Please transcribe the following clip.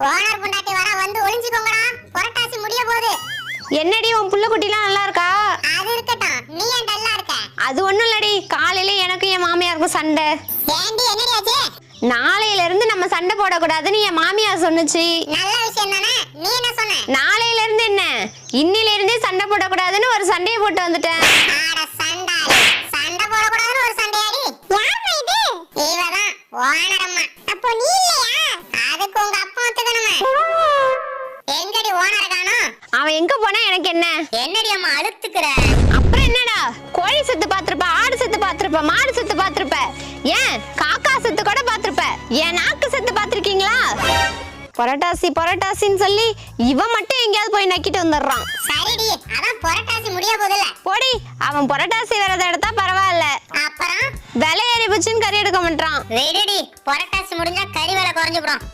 Owner பொண்டாட்டி வர வந்து ஒளிஞ்சுக்கோங்கடா, புரட்டாசி முடிய போகுது. என்னடி உன் புள்ள குட்டிலாம் நல்லா இருக்கா? அது இருக்கட்டும், நீ ஏன் டல்லா இருக்க? அது ஒண்ணும் இல்லடி, காலையில எனக்கும் என் மாமியாருக்கும் சண்டை. ஏண்டி என்னடி ஆச்சு? நாளையில இருந்து நம்ம சண்டை போடக்கூடாதுன்னு என் மாமியார் சொன்னுச்சு. நல்ல விஷயம் தானே, நீ என்ன சொன்ன? நாளையில இருந்து என்ன, இன்னில இருந்தே சண்டை போடக்கூடாதுன்னு ஒரு சண்டையை போட்டு வந்துட்டேன். ஆட சண்டாளி, சண்டை போடக்கூடாதுன்னு ஒரு சண்டையாடி? யாருமா இது? இவதான் ஓனர் அம்மா. அப்போ நீ இல்லையா? அதுக்கு உங்க அப்பா ஒத்துக்கணுமே. எங்கடி ஓனர் காணோம்? அவன் எங்க போனா எனக்கு என்ன? என்னடி அம்மா அழுத்துக்கிற? அப்புறம் என்னடா, கோழி செத்து பாத்திருப்ப, ஆடு செத்து பாத்திருப்ப, மாடு செத்து பாத்திருப்ப, ஏன் காக்கா செத்து கூட பாத்திருப்ப, ஏன் நாக்கு செத்து பாத்திருக்கீங்களா? புரட்டாசி புரட்டாசின்னு சொல்லி இவன் மட்டும் எங்கேயாவது போய் நக்கிட்டு வந்துடுறான். சரிடி, அதான் புரட்டாசி முடிய போகுதுல. போடி, அவன் புரட்டாசி விரதம் எடுத்தா பரவாயில்ல, அப்புறம் விலை ஏறி போச்சுன்னு கறி எடுக்க மாட்டான். விடுடி, புரட்டாசி முடிஞ்சா கறி விலை குறைஞ்சு போடும்.